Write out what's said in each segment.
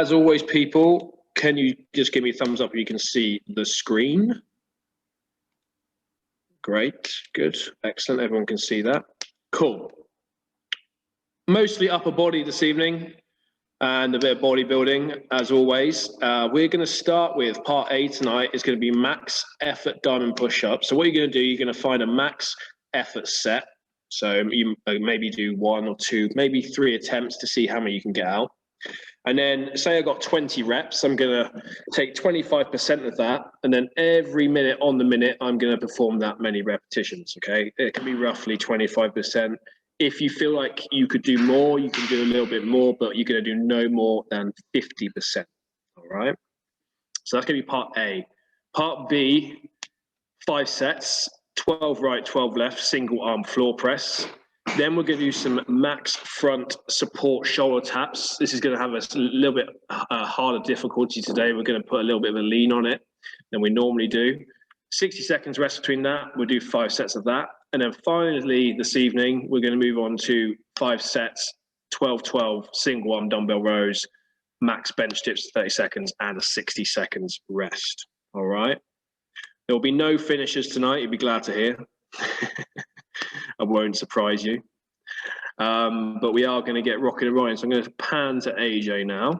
as always, people, can you just give me a thumbs up if you can see the screen? Great, good, excellent. Everyone can see that. Cool. Mostly upper body this evening and a bit of bodybuilding, as always. We're going to start with part A tonight. Is going to be max effort diamond push-up. So what you're going to do, you're going to find a max effort set. So you maybe do 1 or 2, maybe 3 attempts to see how many you can get out. And then say I got 20 reps, I'm going to take 25% of that. And then every minute on the minute, I'm going to perform that many repetitions, okay? It can be roughly 25%. If you feel like you could do more, you can do a little bit more, but you're going to do no more than 50%, all right? So that's going to be part A. Part B, 5 sets, 12 right, 12 left, single arm floor press. Then we're going to do some max front support shoulder taps. This is going to have a little bit harder difficulty today. We're going to put a little bit of a lean on it than we normally do. 60 seconds rest between that. We'll do 5 sets of that. And then finally this evening, we're going to move on to 5 sets, 12-12 single arm dumbbell rows, max bench dips 30 seconds and a 60 seconds rest. All right. There will be no finishers tonight. You'll be glad to hear. I won't surprise you. But we are going to get rocking and rolling. So I'm going to pan to AJ now.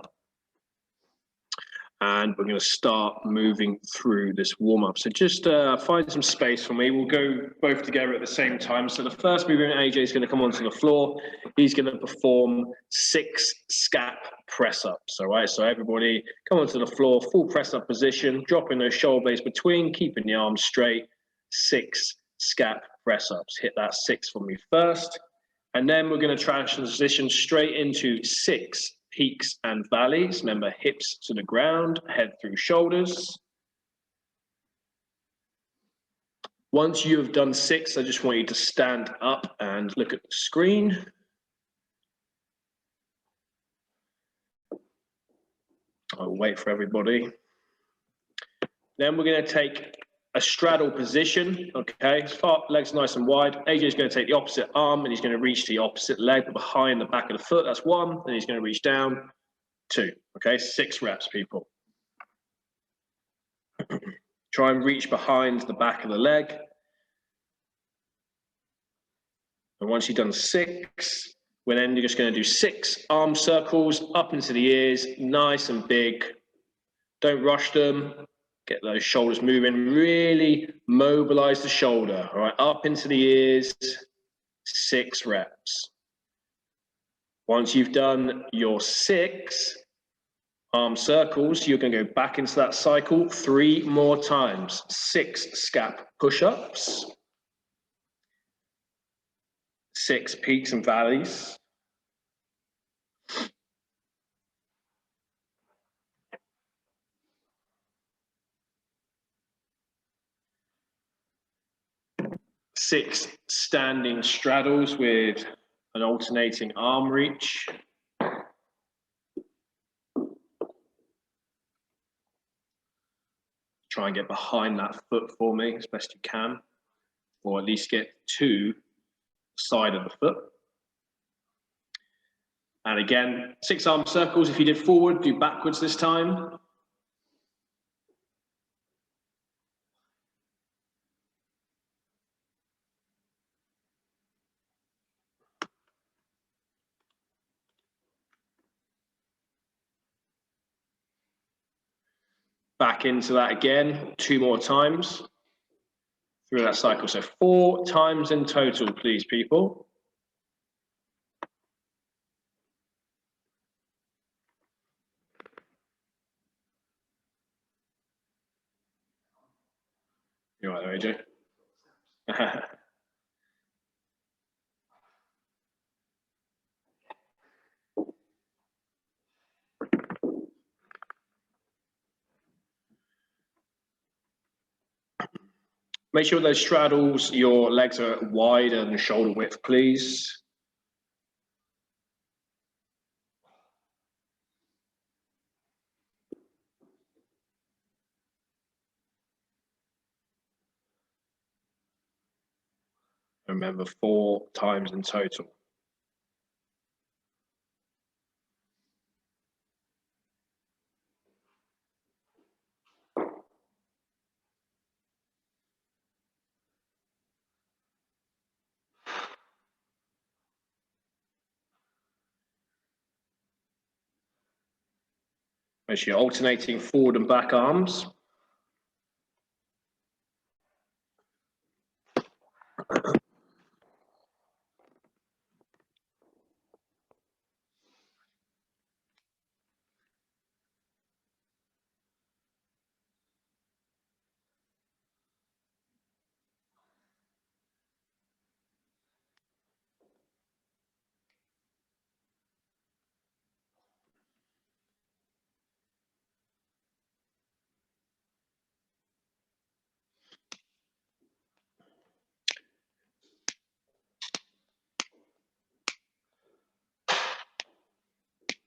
And we're going to start moving through this warm-up. So just find some space for me. We'll go both together at the same time. So the first movement, AJ is going to come onto the floor. He's going to perform 6 scap press-ups. All right, so everybody come onto the floor, full press-up position, dropping those shoulder blades between, keeping the arms straight. 6 scap press-ups. Hit that 6 for me first. And then we're going to transition straight into 6 peaks and valleys. Remember, hips to the ground, head through shoulders. Once you have done 6, I just want you to stand up and look at the screen. I'll wait for everybody. Then we're going to take a straddle position, okay? Legs nice and wide. AJ is going to take the opposite arm and he's going to reach the opposite leg behind the back of the foot. That's 1. Then he's going to reach down. 2. Okay, 6 reps, people. Try and reach behind the back of the leg. And once you've done 6, we're then just going to do 6 arm circles up into the ears, nice and big. Don't rush them. Get those shoulders moving. Really mobilize the shoulder. All right, up into the ears. 6 reps. Once you've done your 6 arm circles, you're going to go back into that cycle 3 more times. 6 scap push-ups. 6 peaks and valleys. 6 standing straddles with an alternating arm reach. Try and get behind that foot for me as best you can, or at least get to the side of the foot. And again, 6 arm circles. If you did forward, do backwards this time. Back into that again, 2 more times through that cycle. So 4 times in total, please, people. You're right there, AJ. Make sure those straddles, your legs are wider than shoulder width, please. Remember, 4 times in total. Make sure you're alternating forward and back arms.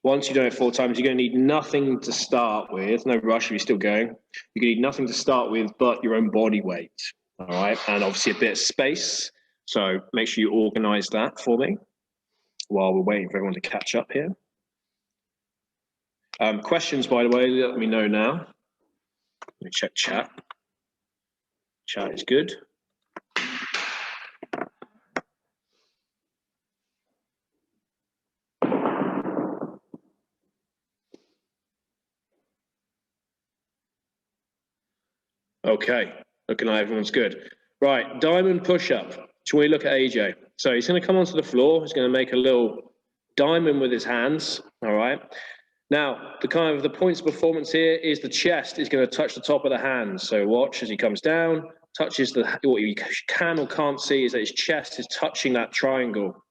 Once you've done it 4 times, you're going to need nothing to start with. No rush if you're still going. You're going to need nothing to start with but your own body weight. All right. And obviously a bit of space. So make sure you organize that for me while we're waiting for everyone to catch up here. Questions, by the way, let me know now. Let me check chat. Chat is good. Okay, looking like everyone's good. Right, diamond push-up. Shall we look at AJ? So he's going to come onto the floor. He's going to make a little diamond with his hands. All right. Now, the points of performance here is the chest is going to touch the top of the hands. So watch as he comes down, touches what you can or can't see is that his chest is touching that triangle.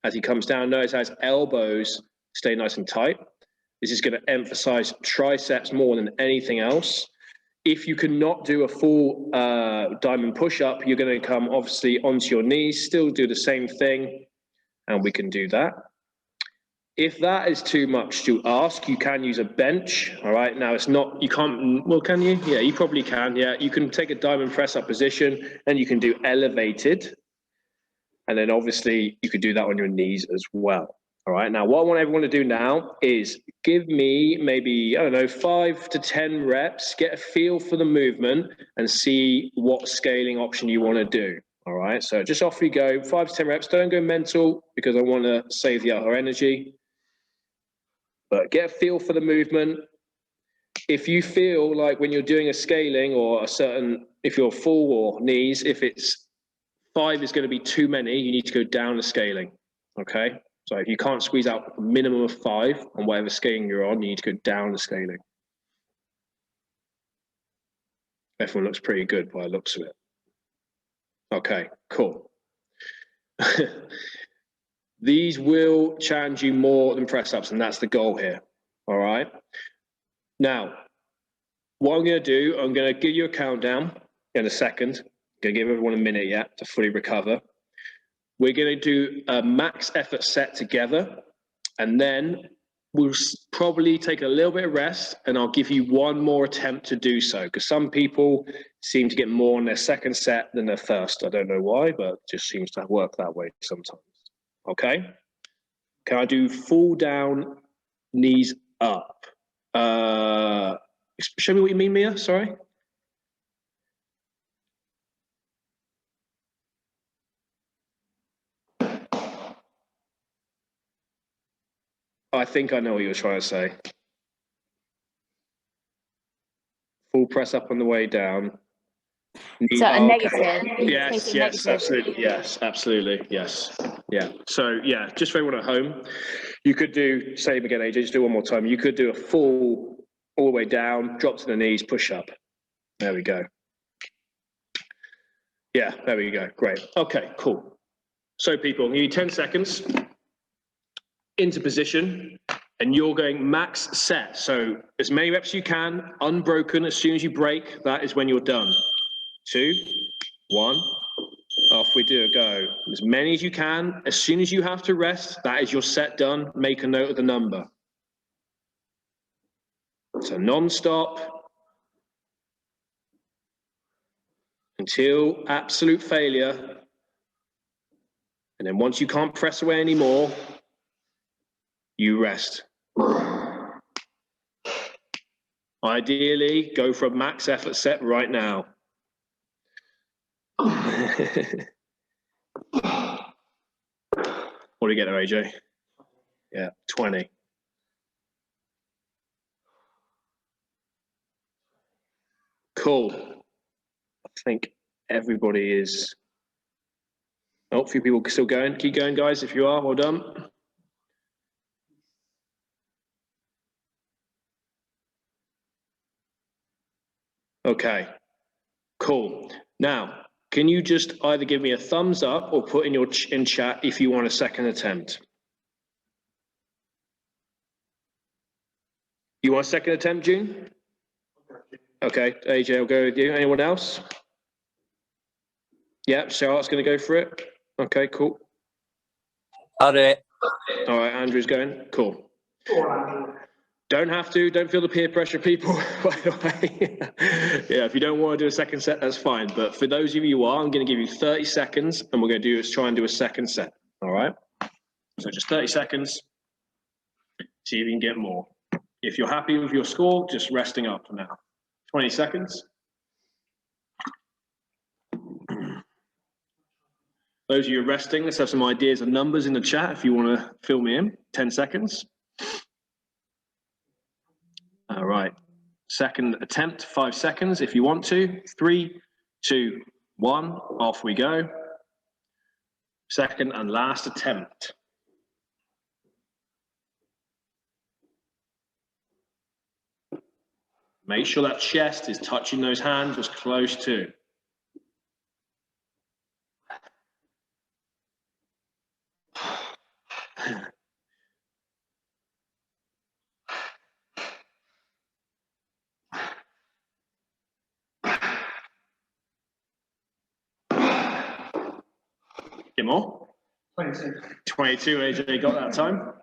As he comes down, notice how his elbows stay nice and tight. This is going to emphasize triceps more than anything else. If you cannot do a full diamond push-up, you're going to come obviously onto your knees, still do the same thing, and we can do that. If that is too much to ask, you can use a bench. All right, now it's not, you can't, well, can you? Yeah, you probably can. Yeah, you can take a diamond press-up position, and you can do elevated. And then obviously you could do that on your knees as well. All right, now what I want everyone to do now is give me maybe, I don't know, 5 to 10 reps, get a feel for the movement and see what scaling option you want to do. All right, so just off you go, 5 to 10 reps, don't go mental because I want to save the other energy. But get a feel for the movement. If you feel like when you're doing a scaling or a certain, if you're full or knees, if it's 5 is going to be too many, you need to go down the scaling, okay? So if you can't squeeze out a minimum of 5 on whatever scaling you're on, you need to go down the scaling. Everyone looks pretty good by the looks of it. Okay, cool. These will challenge you more than press-ups, and that's the goal here, all right? Now, what I'm going to do, I'm going to give you a countdown in a second. I'm going to give everyone a minute yet to fully recover. We're going to do a max effort set together, and then we'll probably take a little bit of rest, and I'll give you one more attempt to do so, because some people seem to get more on their second set than their first. I don't know why, but it just seems to work that way sometimes. Okay? Can I do full down, knees up? Show me what you mean, Mia, sorry. I think I know what you were trying to say. Full press up on the way down. So a negative. Okay. Yes, yes, absolutely. Yes, absolutely. Yes. Yeah. So yeah, just for everyone at home, you could do, same again, AJ, just do one more time. You could do a full all the way down, drop to the knees, push up. There we go. Yeah, there we go. Great. Okay, cool. So people, you need 10 seconds into position, and you're going max set. So as many reps as you can, unbroken. As soon as you break, that is when you're done. 2, 1, off we do, go. As many as you can. As soon as you have to rest, that is your set done. Make a note of the number. So non-stop until absolute failure. And then once you can't press away anymore, you rest. Ideally, go for a max effort set right now. What do you get there, AJ? Yeah, 20. Cool. I think everybody is. Oh, a few people still going. Keep going, guys, if you are. Well done. Okay, cool. Now, can you just either give me a thumbs up or put in your in chat if you want a second attempt? You want a second attempt, June? Okay, AJ, I'll go with you. Anyone else? Yeah, Charlotte's going to go for it. Okay, cool. I'll do it. All right, Andrew's going. Cool. Don't have to. Don't feel the peer pressure, people, by the way. Yeah, if you don't want to do a second set, that's fine. But for those of you who are, I'm going to give you 30 seconds, and we're going to do is try and do a second set. All right? So just 30 seconds. See if you can get more. If you're happy with your score, just resting up for now. 20 seconds. Those of you resting, let's have some ideas and numbers in the chat if you want to fill me in. 10 seconds. All right. Second attempt, 5 seconds if you want to. 3, 2, 1, off we go. Second and last attempt. Make sure that chest is touching those hands as close to. Get more? 22. 22, AJ got that time.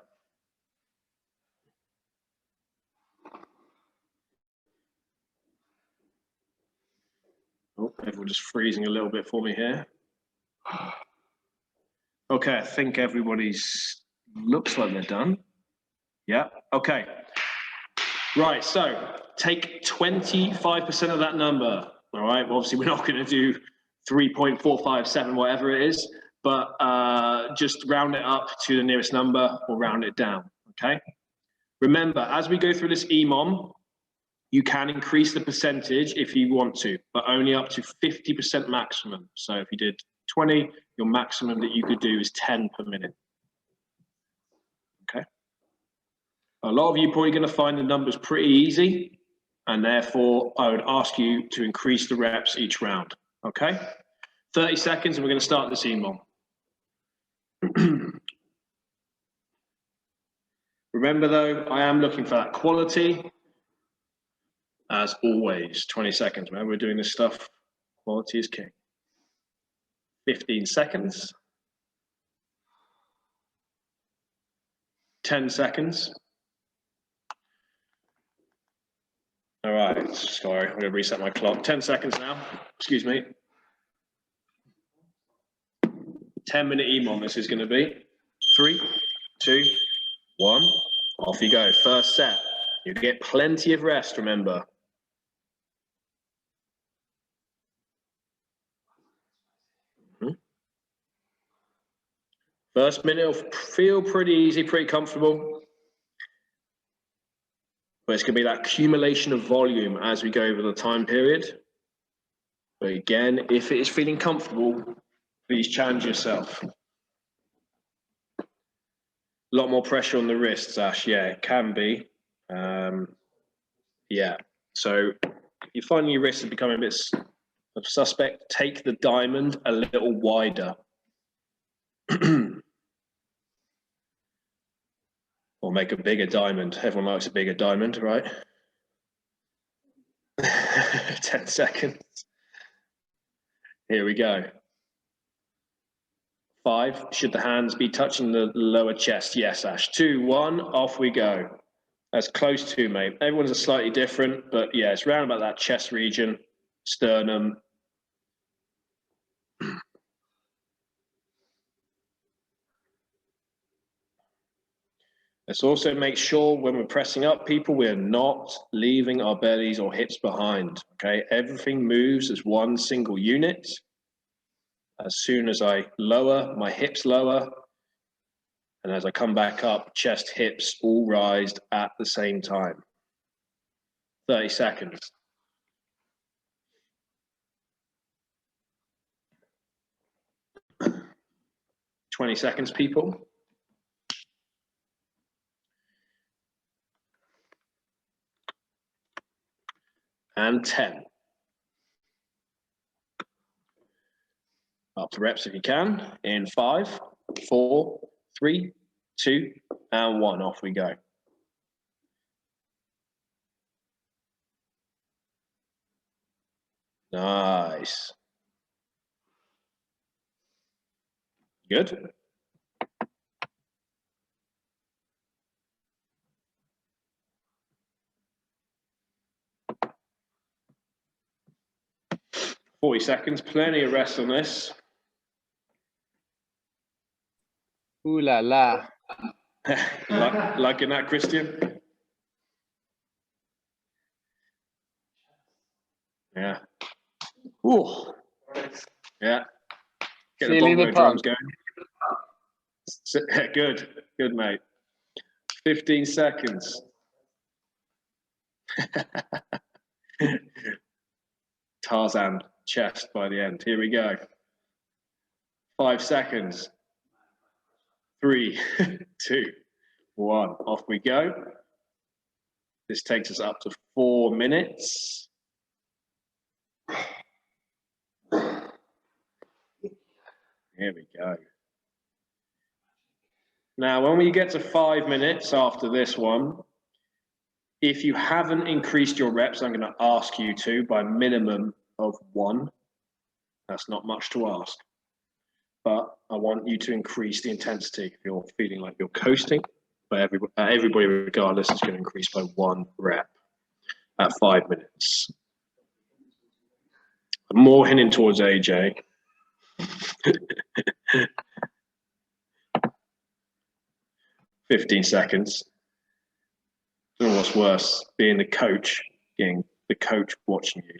Oh, everyone just freezing a little bit for me here. Okay, I think everybody's looks like they're done. Yeah, okay. Right, so take 25% of that number. All right, well, obviously we're not going to do 3.457, whatever it is, but just round it up to the nearest number or round it down, okay? Remember, as we go through this EMOM, you can increase the percentage if you want to, but only up to 50% maximum. So if you did 20, your maximum that you could do is 10 per minute. Okay. A lot of you are probably going to find the numbers pretty easy, and therefore I would ask you to increase the reps each round. Okay. 30 seconds, and we're going to start this EMOM. Remember though, I am looking for that quality. As always, 20 seconds, man. We're doing this stuff. Quality is king. 15 seconds. 10 seconds. All right, sorry, I'm gonna reset my clock. 10 seconds now, excuse me. 10-minute EMOM this is gonna be. 3, 2, 1, off you go. First set. You get plenty of rest, remember. First minute will feel pretty easy, pretty comfortable. But it's going to be that accumulation of volume as we go over the time period. But again, if it is feeling comfortable, please challenge yourself. A lot more pressure on the wrists, Ash. Yeah, it can be. Yeah, so you find your wrists are becoming a bit suspect. Take the diamond a little wider. Or make a bigger diamond. Everyone likes a bigger diamond, right? 10 seconds. Here we go. 5, should the hands be touching the lower chest? Yes, Ash. 2, 1, off we go. That's close to, mate. Everyone's a slightly different, but yeah, it's round about that chest region, sternum. Let's also make sure when we're pressing up people, we're not leaving our bellies or hips behind, okay? Everything moves as one single unit. As soon as I lower, my hips lower. And as I come back up, chest, hips all rise at the same time. 30 seconds. 20 seconds, people. And 10. Up to reps if you can. In 5, 4, 3, 2, and 1. Off we go. Nice. Good. "40 seconds, plenty of rest on this." Ooh la la. Liking that, Christian? Yeah. Ooh. Yeah. Get the bongo drums going. Good. Good, mate. 15 seconds. Tarzan chest by the end. Here we go. 5 seconds. 3, 2, 1. Off we go. This takes us up to 4 minutes. Here we go. Now, when we get to 5 minutes after this one, if you haven't increased your reps, I'm going to ask you to by a minimum of 1. That's not much to ask. But I want you to increase the intensity. If you're feeling like you're coasting, but everybody regardless is going to increase by 1 rep at 5 minutes. I'm more hinting towards AJ. 15 seconds. I don't know what's worse, being the coach, getting the coach watching you.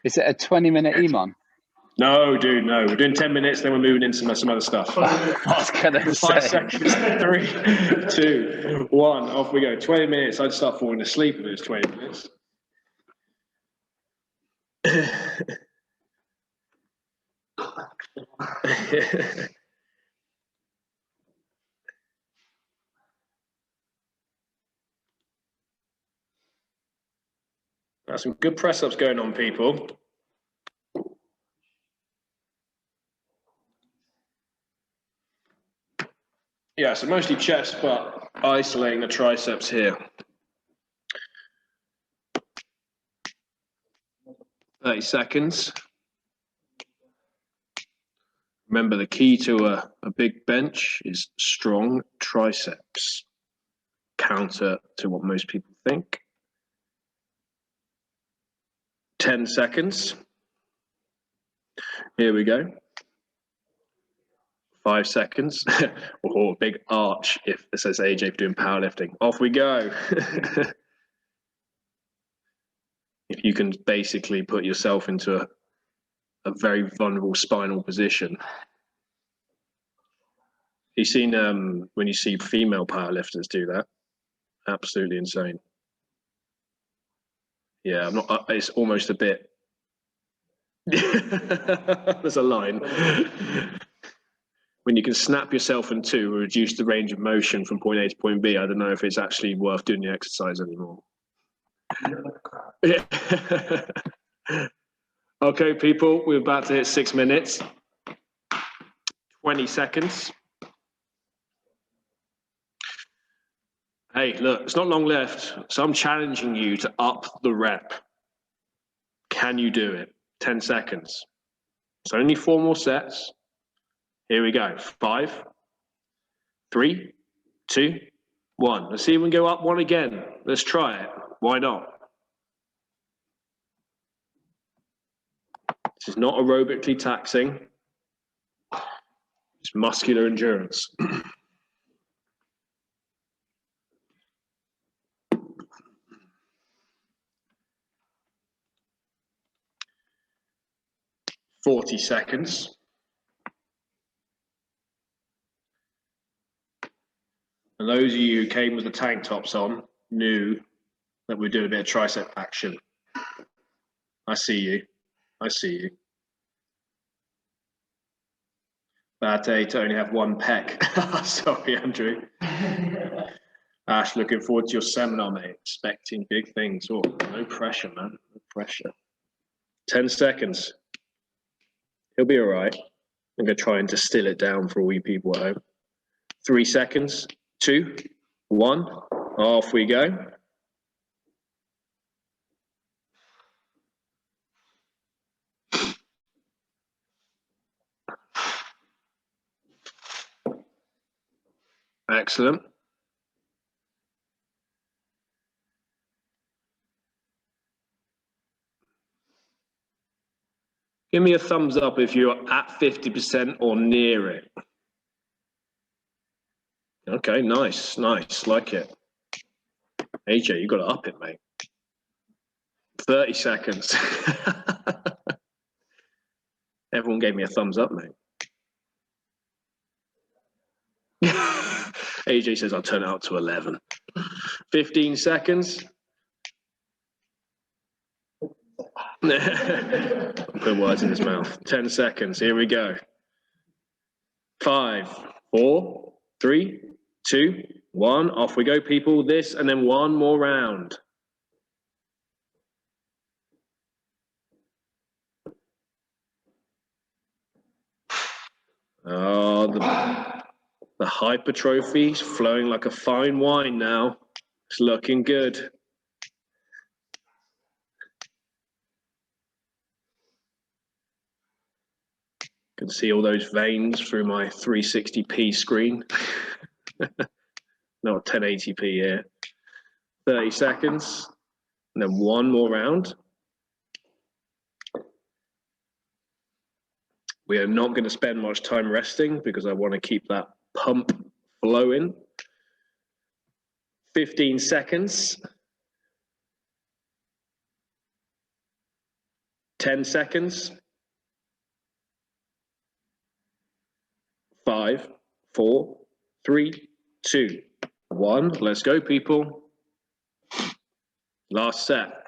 Is it a 20-minute EMOM? No, dude, no. We're doing 10 minutes, then we're moving into some other stuff. I was gonna 5 say. seconds. 3, 2, 1. Off we go. 20 minutes. I'd start falling asleep if it was 20 minutes. That's some good press-ups going on, people. Yeah, so mostly chest, but isolating the triceps here. 30 seconds. Remember, the key to a big bench is strong triceps. Counter to what most people think. 10 seconds. Here we go. 5 seconds. Oh, big arch if it says AJ for doing powerlifting. Off we go. If you can basically put yourself into a very vulnerable spinal position. You've seen when you see female powerlifters do that, absolutely insane. Yeah, I'm not. It's almost a bit. There's a line. When you can snap yourself in two or reduce the range of motion from point A to point B, I don't know if it's actually worth doing the exercise anymore. Yeah. Okay, people, we're about to hit 6 minutes. 20 seconds. Hey, look, it's not long left, so I'm challenging you to up the rep. Can you do it? 10 seconds. It's only 4 more sets. Here we go. 5, 3, 2, 1. Let's see if we can go up 1 again. Let's try it. Why not? This is not aerobically taxing. It's muscular endurance. "40 seconds. And those of you who came with the tank tops on knew that we're doing a bit of tricep action. I see you. I see you. Bad day to only have one pec. Sorry, Andrew. Ash, looking forward to your seminar, mate. Expecting big things. Oh, no pressure, man. No pressure. 10 seconds. He'll be all right. I'm going to try and distill it down for all you people at home. 3 seconds. 2, 1. Off we go. Excellent. Give me a thumbs up if you're at 50% or near it. Okay, nice, nice, like it. AJ, you got to up it, mate. 30 seconds. Everyone gave me a thumbs up, mate. AJ says I'll turn it up to 11. 15 seconds. Put words in his mouth. 10 seconds. Here we go. 5, 4, 3, 2, 1. Off we go, people. This and then one more round. Oh, the hypertrophy is flowing like a fine wine now. It's looking good. Can see all those veins through my 360p screen. Not 1080p here. 30 seconds, and then one more round. We are not going to spend much time resting because I want to keep that pump flowing. 15 seconds. 10 seconds. 5, 4, 3, 2, 1. Let's go, people. Last set.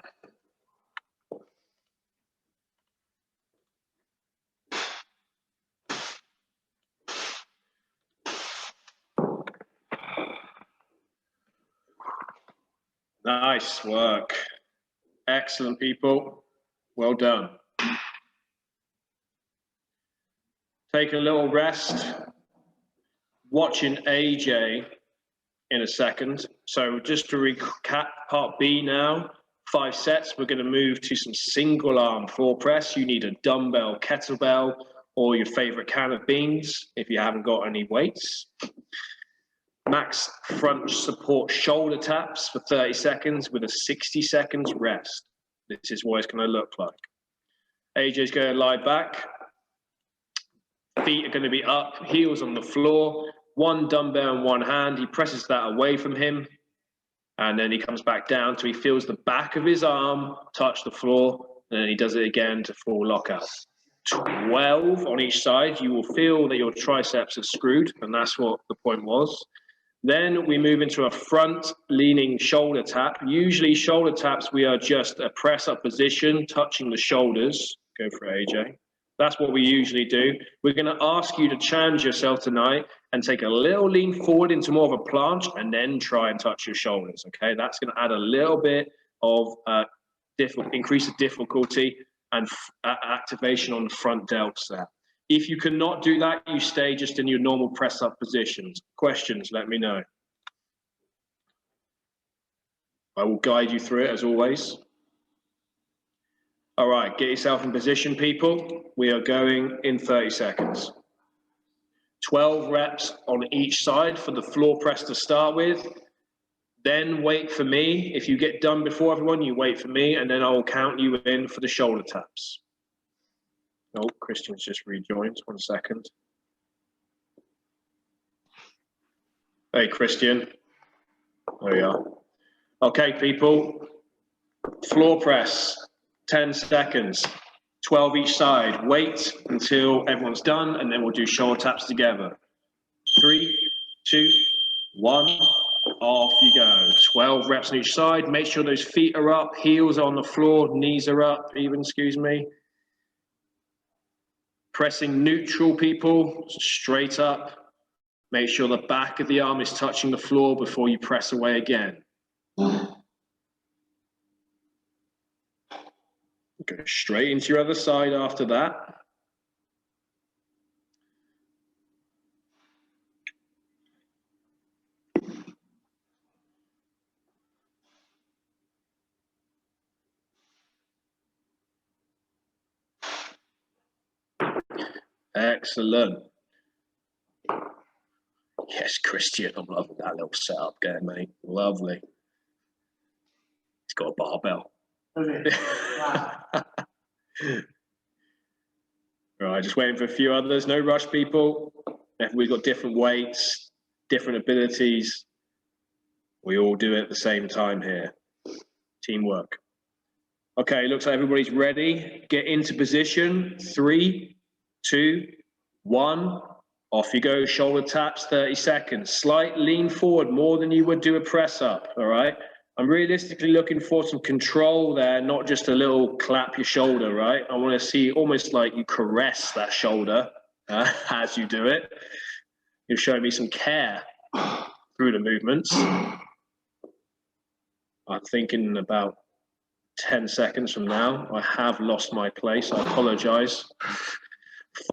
Nice work. Excellent, people. Well done. Take a little rest. Watching AJ in a second. So just to recap part B now, 5 sets. We're going to move to some single arm floor press. You need a dumbbell, kettlebell, or your favorite can of beans if you haven't got any weights. Max front support shoulder taps for 30 seconds with a 60 seconds rest. This is what it's going to look like. AJ's going to lie back. Feet are going to be up, heels on the floor. One dumbbell in one hand. He presses that away from him. And then he comes back down till he feels the back of his arm touch the floor. And then he does it again to full lockout. 12 on each side. You will feel that your triceps are screwed. And that's what the point was. Then we move into a front leaning shoulder tap. Usually shoulder taps, we are just a press up position, touching the shoulders. Go for it, AJ. That's what we usually do. We're going to ask you to challenge yourself tonight and take a little lean forward into more of a planche and then try and touch your shoulders, okay? That's going to add a little bit of increase of difficulty and activation on the front delts there. If you cannot do that, you stay just in your normal press-up positions. Questions, let me know. I will guide you through it as always. All right, get yourself in position, people. We are going in 30 seconds. 12 reps on each side for the floor press to start with. Then wait for me. If you get done before everyone, you wait for me, and then I'll count you in for the shoulder taps. Oh, Christian's just rejoined. 1 second. Hey, Christian. There we are. Okay, people. Floor press. 10 seconds, 12 each side. Wait until everyone's done, and then we'll do shoulder taps together. 3, 2, 1, off you go. 12 reps on each side. Make sure those feet are up, heels are on the floor, knees are up even, excuse me. Pressing neutral, people, straight up. Make sure the back of the arm is touching the floor before you press away again. Go straight into your other side after that. Excellent. Yes, Christian, I'm loving that little setup there, mate. Lovely. He's got a barbell. Right, just waiting for a few others. No rush, people. We've got different weights, different abilities. We all do it at the same time here. Teamwork. Okay, looks like everybody's ready. Get into position. 3, 2, 1. Off you go. Shoulder taps, 30 seconds. Slight lean forward, more than you would do a press up, all right? I'm realistically looking for some control there, not just a little clap your shoulder, right? I want to see almost like you caress that shoulder as you do it. You're showing me some care through the movements. I'm thinking about 10 seconds from now, I have lost my place. I apologize.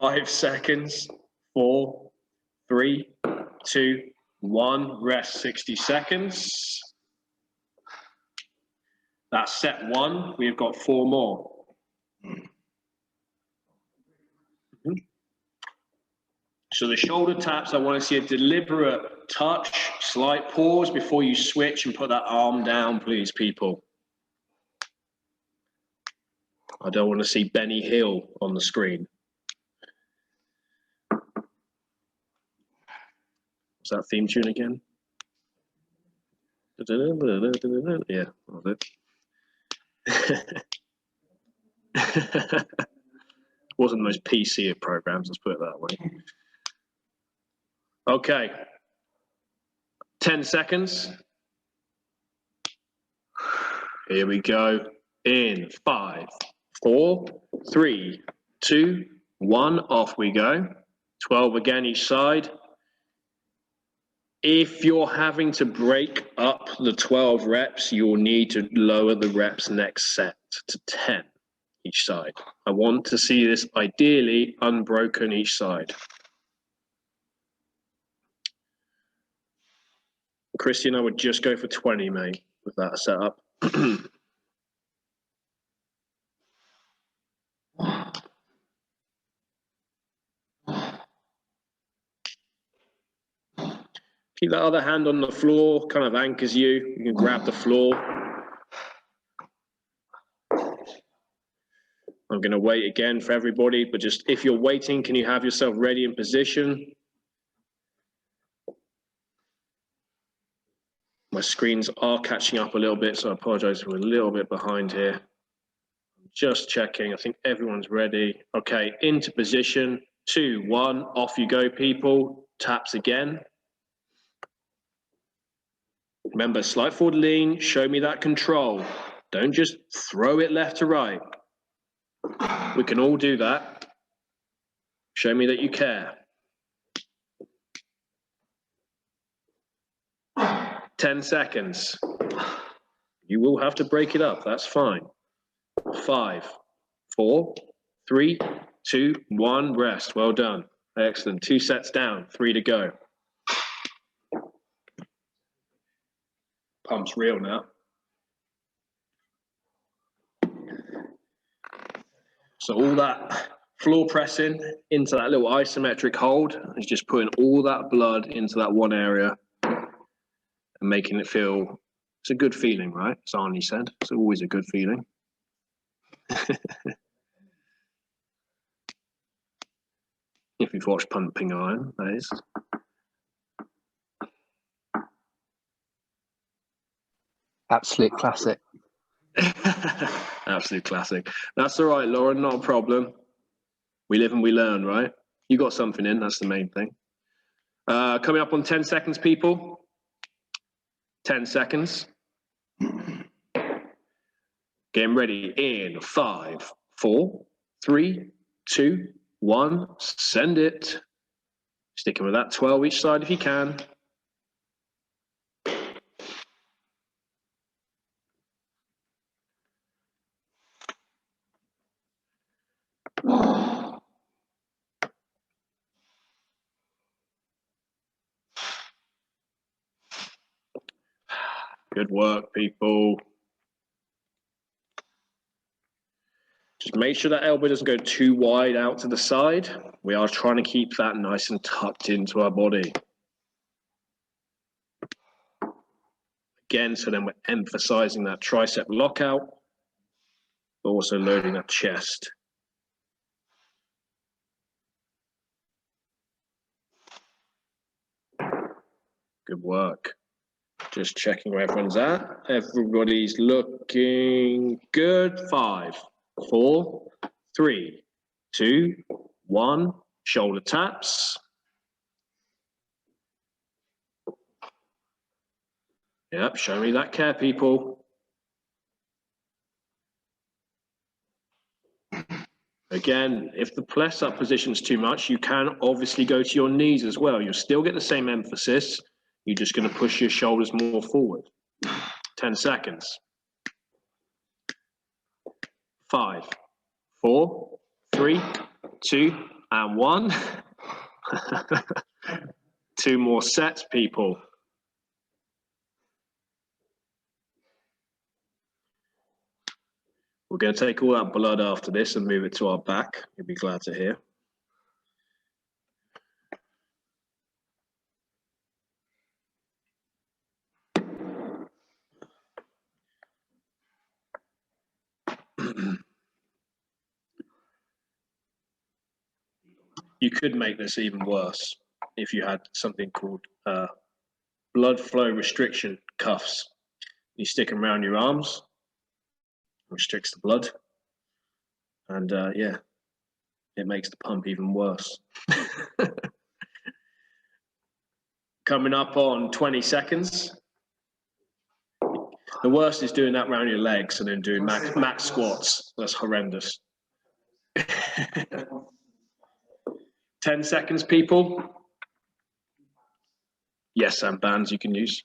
5 seconds. 4, 3, 2, 1. Rest 60 seconds. That's set 1. We've got 4 more. So the shoulder taps, I want to see a deliberate touch, slight pause before you switch and put that arm down, please, people. I don't want to see Benny Hill on the screen. What's that theme tune again? Yeah, that's it. Wasn't the most PC of programs, let's put it that way. Okay. 10 seconds. Here we go. In 5, 4, 3, 2, 1. Off we go. 12 again each side. If you're having to break up the 12 reps, you'll need to lower the reps next set to 10 each side. I want to see this ideally unbroken each side. Christian, I would just go for 20, mate, with that setup. Keep that other hand on the floor, kind of anchors you. You can grab the floor. I'm going to wait again for everybody, but just if you're waiting, can you have yourself ready in position? My screens are catching up a little bit, so I apologize, we're a little bit behind here. Just checking, I think everyone's ready. Okay, into position, 2, 1, off you go, people. Taps again. Remember, slight forward lean, show me that control. Don't just throw it left to right. We can all do that. Show me that you care. 10 seconds. You will have to break it up, that's fine. 5, 4, 3, 2, 1, rest. Well done. Excellent. 2 sets down, 3 to go. Pump's real now. So all that floor pressing into that little isometric hold is just putting all that blood into that one area and making it feel, it's a good feeling, right? As Arnie said, it's always a good feeling. If you've watched Pumping Iron, that is. Absolute classic. Absolute classic. That's all right, Lauren, not a problem. We live and we learn, right? You got something in, that's the main thing. Coming up on 10 seconds, people. 10 seconds. Getting ready in 5, 4, 3, 2, 1, send it. Sticking with that 12 each side if you can. Good work, people. Just make sure that elbow doesn't go too wide out to the side. We are trying to keep that nice and tucked into our body. Again, so then we're emphasizing that tricep lockout, but also loading that chest. Good work. Just checking where everyone's at. Everybody's looking good. 5, 4, 3, 2, 1. Shoulder taps. Yep, show me that care, people. Again, if the press-up position is too much, you can obviously go to your knees as well. You'll still get the same emphasis. You're just going to push your shoulders more forward. 10 seconds. 5, 4, 3, 2, and 1. 2 more sets, people. We're going to take all that blood after this and move it to our back. You'll be glad to hear. You could make this even worse if you had something called blood flow restriction cuffs. You stick them around your arms, restricts the blood, and yeah, it makes the pump even worse. Coming up on 20 seconds. The worst is doing that around your legs and then doing max squats. That's horrendous. 10 seconds, people. Yes, and bands you can use.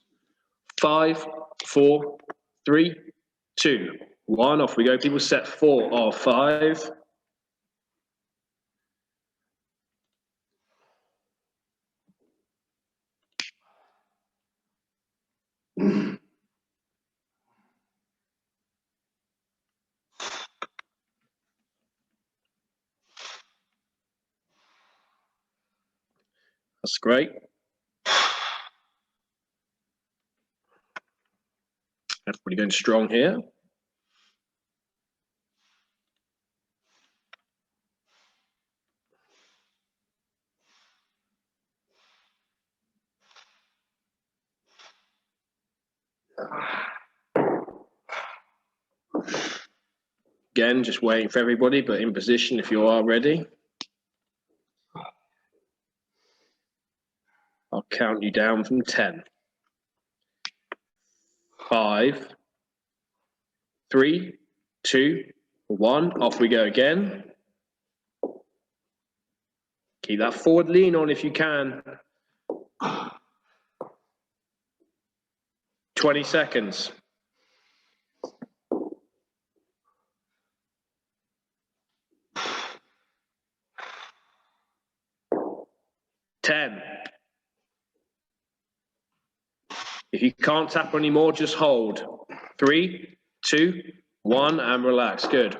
5, 4, 3, 2, 1. Off we go, people. Set 4 of 5. That's great. Everybody going strong here. Again, just waiting for everybody, but in position if you are ready. I'll count you down from 10. 5, 3, 2, 1. Off we go again. Keep that forward lean on if you can. 20 seconds. 10. If you can't tap anymore, just hold. 3, 2, 1, and relax. Good.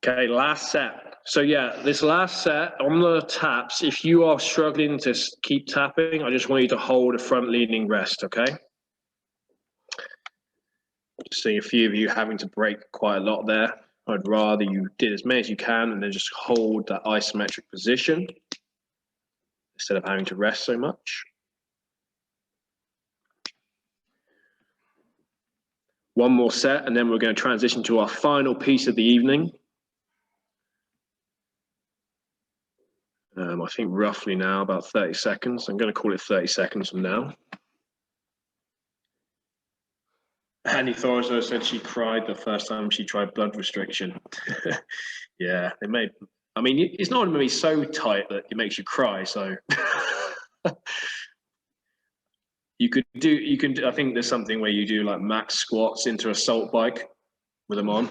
Okay, last set. So yeah, this last set on the taps, if you are struggling to keep tapping, I just want you to hold a front leaning rest, okay? Just seeing a few of you having to break quite a lot there. I'd rather you did as many as you can and then just hold that isometric position instead of having to rest so much. One more set, and then we're going to transition to our final piece of the evening. I think roughly now about 30 seconds. I'm going to call it 30 seconds from now. Annie Thorzo said she cried the first time she tried blood restriction. Yeah, they made I mean, it's not going to be so tight that it makes you cry. So you can do, I think there's something where you do like max squats into a salt bike with them on.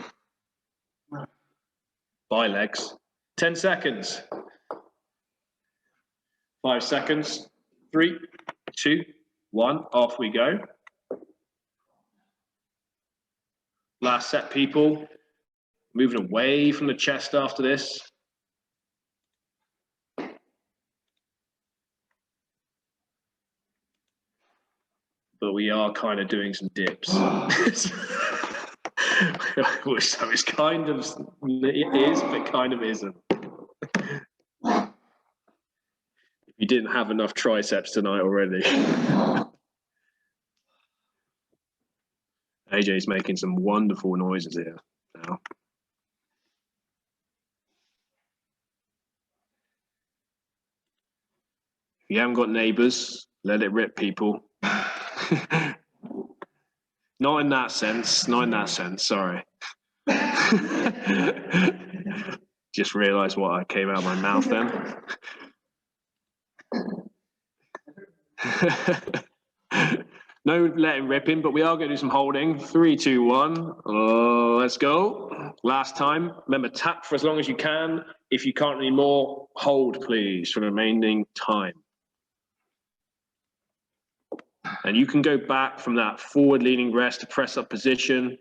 By legs. 10 seconds. 5 seconds. 3, 2, 1. Off we go. Last set, people. Moving away from the chest after this. But we are kind of doing some dips. Which so it's kind of, it is, but kind of isn't. If you didn't have enough triceps tonight already. AJ's making some wonderful noises here now. If you haven't got neighbours, let it rip, people. Not in that sense, not in that sense, sorry. Just realised what I came out of my mouth then. No letting ripping, but we are going to do some holding. 3, 2, 1. Let's go. Last time. Remember, tap for as long as you can. If you can't anymore, hold, please, for the remaining time. And you can go back from that forward-leaning rest to press-up position.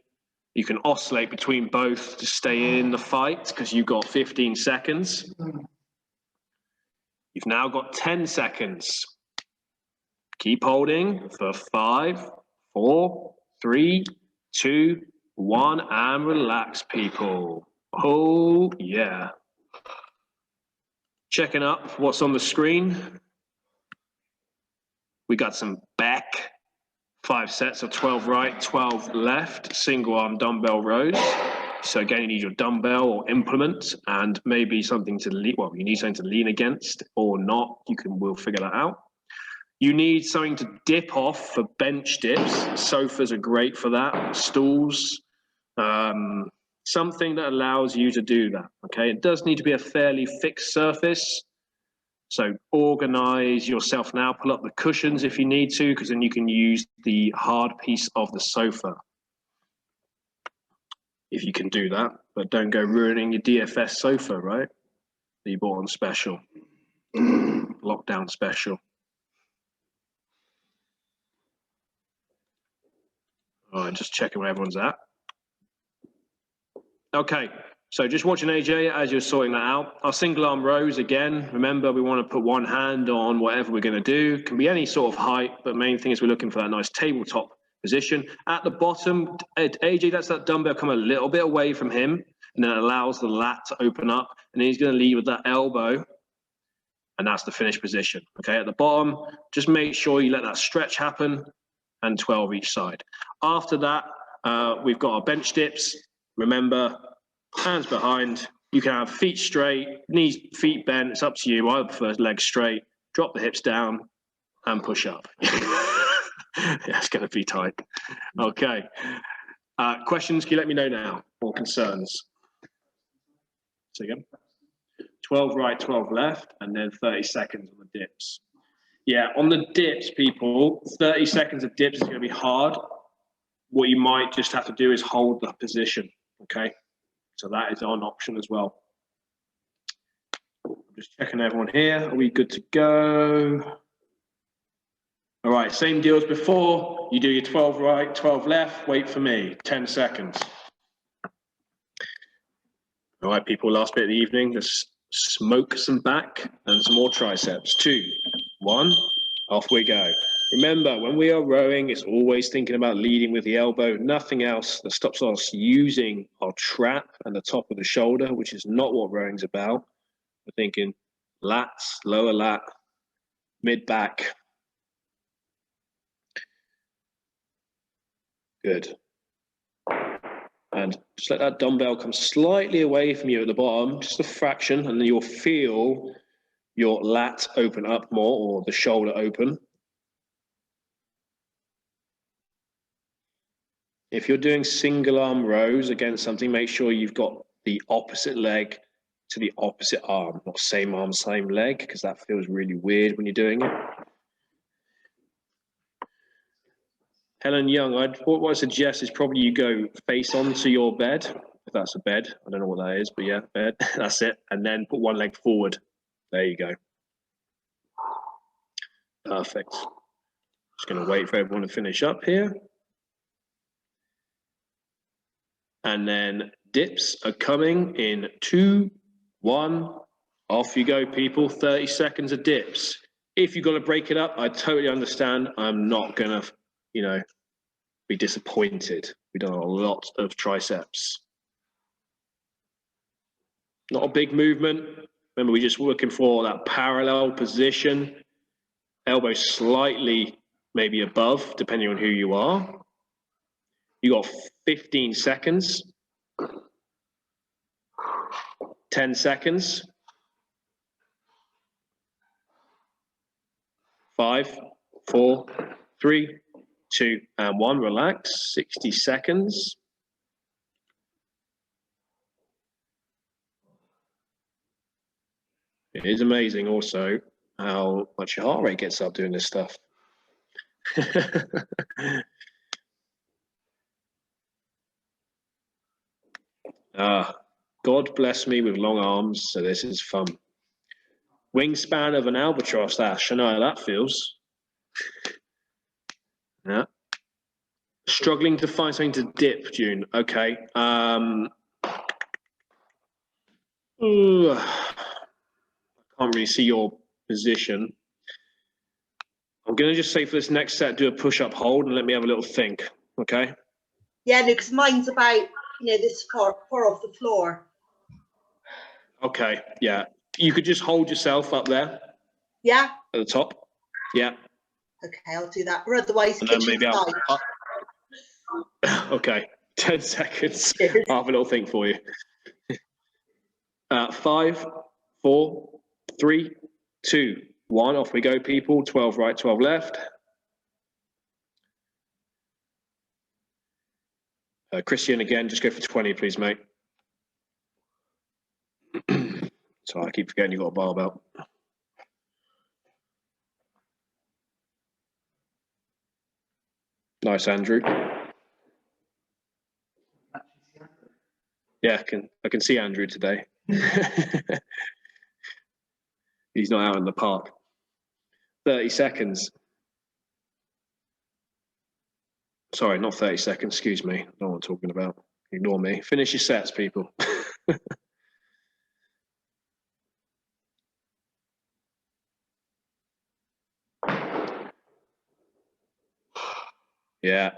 You can oscillate between both to stay in the fight because you've got 15 seconds. You've now got 10 seconds. Keep holding for 5, 4, 3, 2, 1, and relax, people. Oh, yeah. Checking up what's on the screen. We got some back. 5 sets of 12 right, 12 left, single arm dumbbell rows. So again, you need your dumbbell or implement and maybe something to lean, well, you need something to lean against or not. We'll figure that out. You need something to dip off for bench dips. Sofas are great for that, stools. Something that allows you to do that, okay? It does need to be a fairly fixed surface. So organize yourself now, pull up the cushions if you need to, because then you can use the hard piece of the sofa. If you can do that, but don't go ruining your DFS sofa, right? That you bought on special, lockdown special. All right, just checking where everyone's at. Okay, so just watching AJ as you're sorting that out. Our single arm rows, again, remember we want to put one hand on whatever we're going to do. Can be any sort of height, but main thing is we're looking for that nice tabletop position. At the bottom, AJ, that's that dumbbell come a little bit away from him, and then it allows the lat to open up, and then he's going to lead with that elbow, and that's the finished position. Okay, at the bottom, just make sure you let that stretch happen, and 12 each side. After that, we've got our bench dips. Remember, hands behind. You can have feet straight, knees, feet bent. It's up to you. I prefer legs straight. Drop the hips down and push up. Yeah, it's going to be tight. Okay. Questions, can you let me know now? Or concerns? So again, 12 right, 12 left, and then 30 seconds on the dips. Yeah, on the dips, people, 30 seconds of dips is going to be hard. What you might just have to do is hold the position, okay? So that is an option as well. Just checking everyone here. Are we good to go? All right, same deal as before. You do your 12 right, 12 left. Wait for me, 10 seconds. All right, people, last bit of the evening. Let's smoke some back and some more triceps. 2, 1, off we go. Remember, when we are rowing, it's always thinking about leading with the elbow, nothing else that stops us using our trap and the top of the shoulder, which is not what rowing's about. We're thinking lats, lower lat, mid back. Good. And just let that dumbbell come slightly away from you at the bottom, just a fraction, and then you'll feel your lat open up more, or the shoulder open. If you're doing single arm rows against something, make sure you've got the opposite leg to the opposite arm, not same arm, same leg, because that feels really weird when you're doing it. Helen Young, what I suggest is probably you go face onto your bed, if that's a bed. I don't know what that is, but yeah, bed. That's it. And then put one leg forward. There you go. Perfect. Just going to wait for everyone to finish up here. And then dips are coming in 2, 1. Off you go, people. 30 seconds of dips. If you've got to break it up, I totally understand. I'm not going to, you know, be disappointed. We've done a lot of triceps. Not a big movement. Remember, we're just looking for that parallel position. Elbow slightly maybe above, depending on who you are. You got 15 seconds. 10 seconds. 5, 4, 3, 2, and 1. Relax. 60 seconds. It is amazing also how much your heart rate gets up doing this stuff. God bless me with long arms, so this is fun. Wingspan of an albatross, Ash. I know how that feels. Yeah. Struggling to find something to dip, June. Okay. I can't really see your position. I'm going to just say for this next set, do a push-up hold and let me have a little think, okay? Yeah, because mine's about, you know, this far off the floor. Okay, yeah. You could just hold yourself up there. Yeah? At the top. Yeah. Okay, I'll do that. Or otherwise, And then kitchen maybe side. Okay, 10 seconds. I'll have a little think for you. 5, 4, 3, 2, 1. Off we go, people. 12 right, 12 left. Christian, again, just go for 20, please, mate. So I keep forgetting you got a barbell. Nice, Andrew. Yeah, I can see Andrew today. He's not out in the park. 30 seconds. Sorry, not 30 seconds, excuse me. I don't know what I'm talking about. Ignore me. Finish your sets, people. Yeah.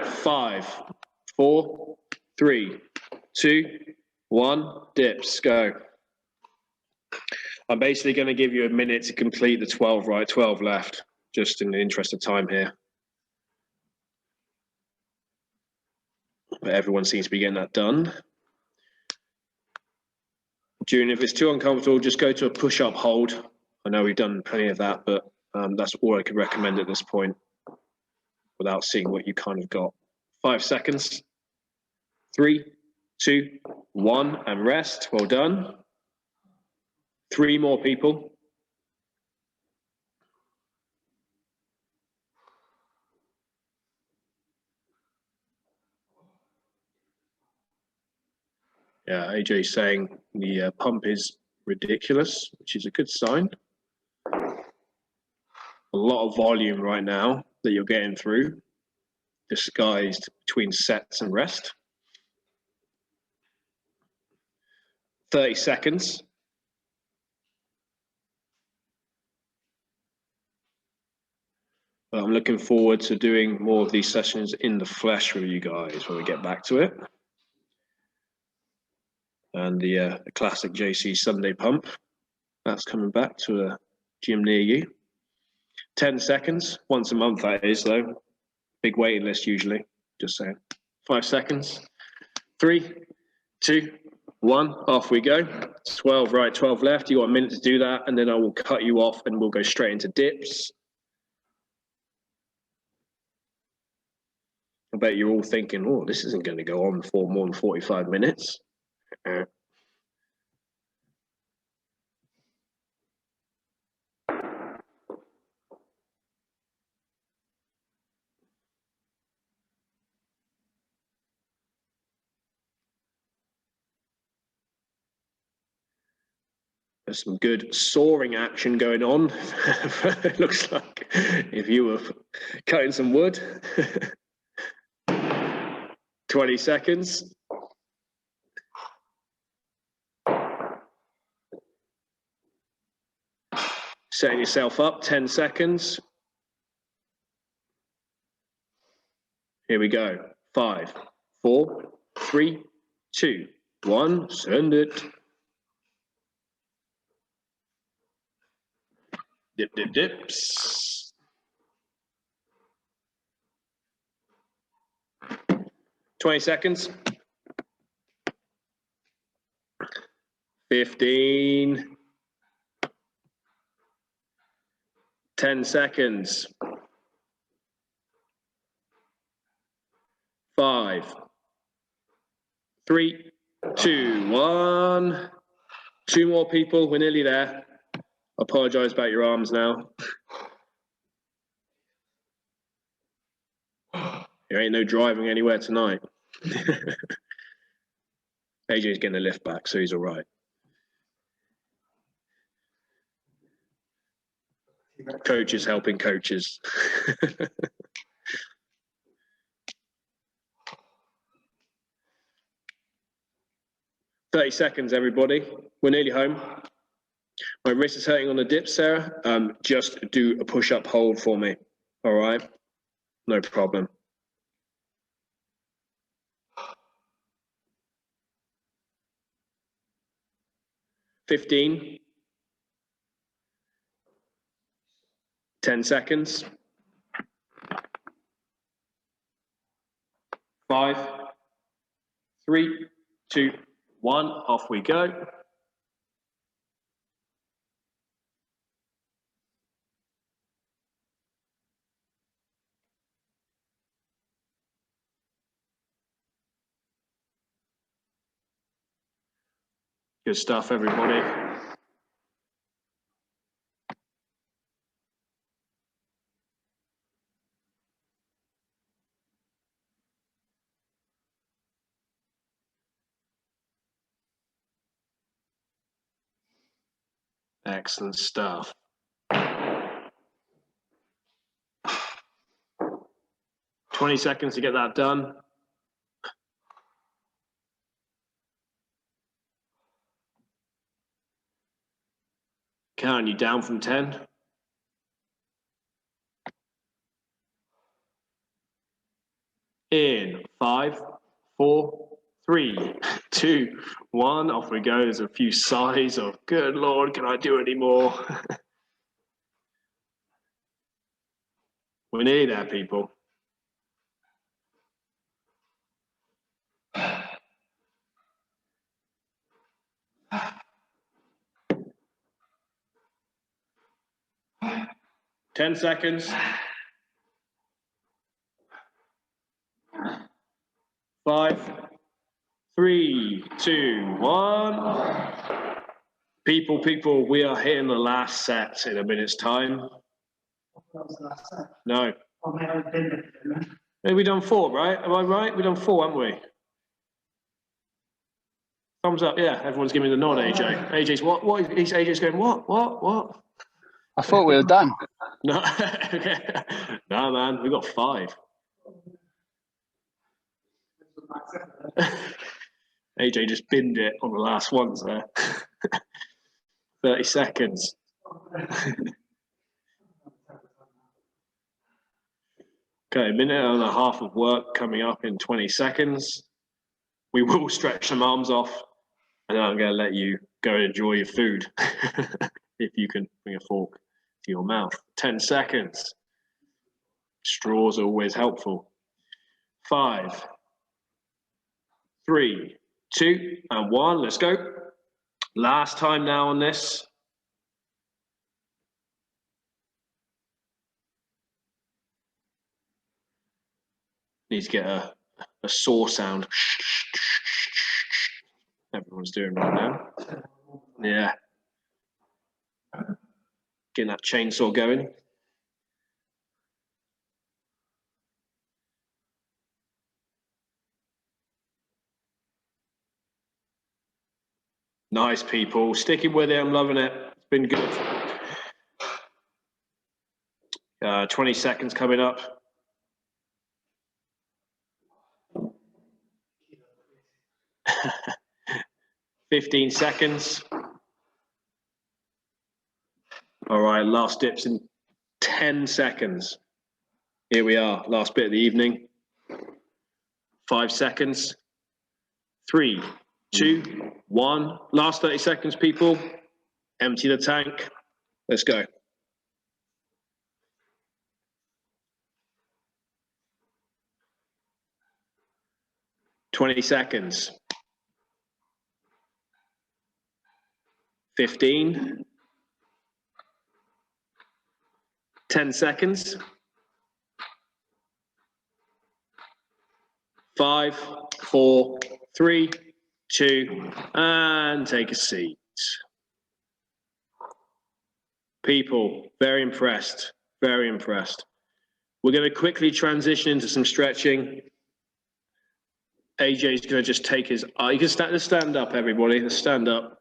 Five, 4, 3, 2, 1. Dips, go. I'm basically going to give you a minute to complete the 12 right, 12 left, just in the interest of time here. But everyone seems to be getting that done. June, if it's too uncomfortable, just go to a push-up hold. I know we've done plenty of that, but that's all I could recommend at this point without seeing what you kind of got. 5 seconds. 3, 2, 1, and rest. Well done. 3 more, people. Yeah, AJ's saying the pump is ridiculous, which is a good sign. A lot of volume right now that you're getting through, disguised between sets and rest. 30 seconds. But I'm looking forward to doing more of these sessions in the flesh with you guys when we get back to it. And the classic JC Sunday pump, that's coming back to a gym near you. 10 seconds, once a month that is though. Big waiting list usually, just saying. 5 seconds. 3, 2, 1, off we go. 12 right, 12 left. You got a minute to do that, and then I will cut you off and we'll go straight into dips. I bet you're all thinking, oh, this isn't going to go on for more than 45 minutes. There's some good soaring action going on. It looks like if you were cutting some wood. 20 seconds. Setting yourself up, 10 seconds. Here we go. 5, 4, 3, 2, 1. Send it. Dip, dip, dips. 20 seconds. 15. 10 seconds. 5, 3, 2, 1. 2 more people. We're nearly there. Apologize about your arms now. There ain't no driving anywhere tonight. AJ's getting a lift back, so he's all right. Coaches helping coaches. 30 seconds, everybody. We're nearly home. My wrist is hurting on the dip, Sarah. Just do a push-up hold for me. All right? No problem. 15. 10 seconds. 5, 3, 2, 1. Off we go. Good stuff, everybody. Excellent stuff. 20 seconds to get that done. Karen, you down from 10? In 5, 4, 3, 2, 1. Off we go. There's a few sighs of, good Lord, can I do any more? We're nearly there, people. Ten seconds. 5, 3, 2, 1. People, we are hitting the last set in a minute's time. No. Hey, we done 4, right? Am I right? We done 4, haven't we? Thumbs up, yeah. Everyone's giving me the nod, AJ. AJ's what? AJ's going, what? I thought we were done. No, okay. No, man, we got 5. AJ just binned it on the last ones there. 30 seconds. Okay, a minute and a half of work coming up in 20 seconds. We will stretch some arms off, and then I'm going to let you go and enjoy your food. If you can bring a fork to your mouth. 10 seconds. Straws are always helpful. 5, 3, 2, and 1. Let's go. Last time now on this. Need to get a saw sound. Everyone's doing right now. Yeah. Getting that chainsaw going. Nice, people. Sticking with it. I'm loving it. It's been good. 20 seconds coming up. $15 seconds. All right, last dips in 10 seconds. Here we are, last bit of the evening. 5 seconds. 3, 2, 1. Last 30 seconds, people. Empty the tank. Let's go. $20 seconds. 15. 10 seconds. 5, 4, 3, 2, and take a seat. People, very impressed, very impressed. We're going to quickly transition into some stretching. AJ's going to just take his, you can stand up, everybody, let's stand up.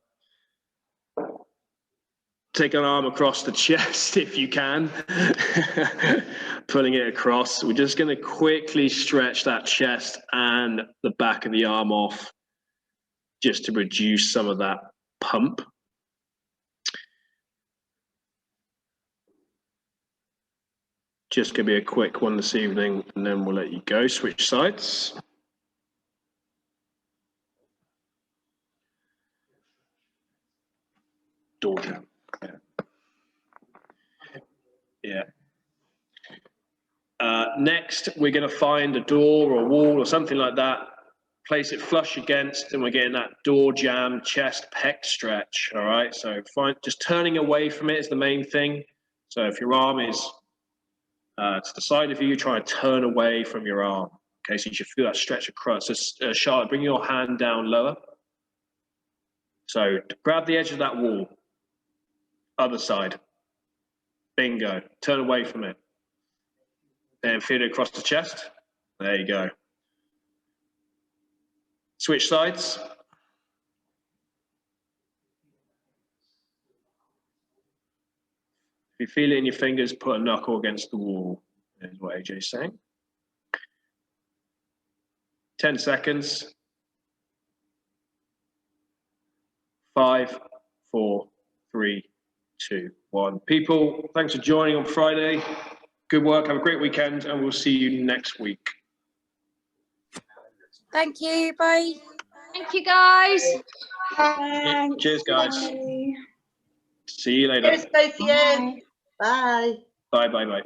Take an arm across the chest if you can, pulling it across. We're just going to quickly stretch that chest and the back of the arm off just to reduce some of that pump. Just going to be a quick one this evening, and then we'll let you go. Switch sides. Door jam. Yeah. Next, we're going to find a door or a wall or something like that, place it flush against, and we're getting that door jam, chest, pec stretch. All right. So just turning away from it is the main thing. So if your arm is to the side of you, try and turn away from your arm. Okay. So you should feel that stretch across. So Charlotte, bring your hand down lower. So grab the edge of that wall. Other side. Bingo. Turn away from it. And feel it across the chest. There you go. Switch sides. If you feel it in your fingers, put a knuckle against the wall. Is what AJ's saying. 10 seconds. 5, 4, 3, 2, 1. People, thanks for joining on Friday. Good work. Have a great weekend, and we'll see you next week. Thank you. Bye. Thank you, guys. Thanks. Cheers, guys. Bye. See you later. Cheers, both of you. Bye. Bye, bye, bye.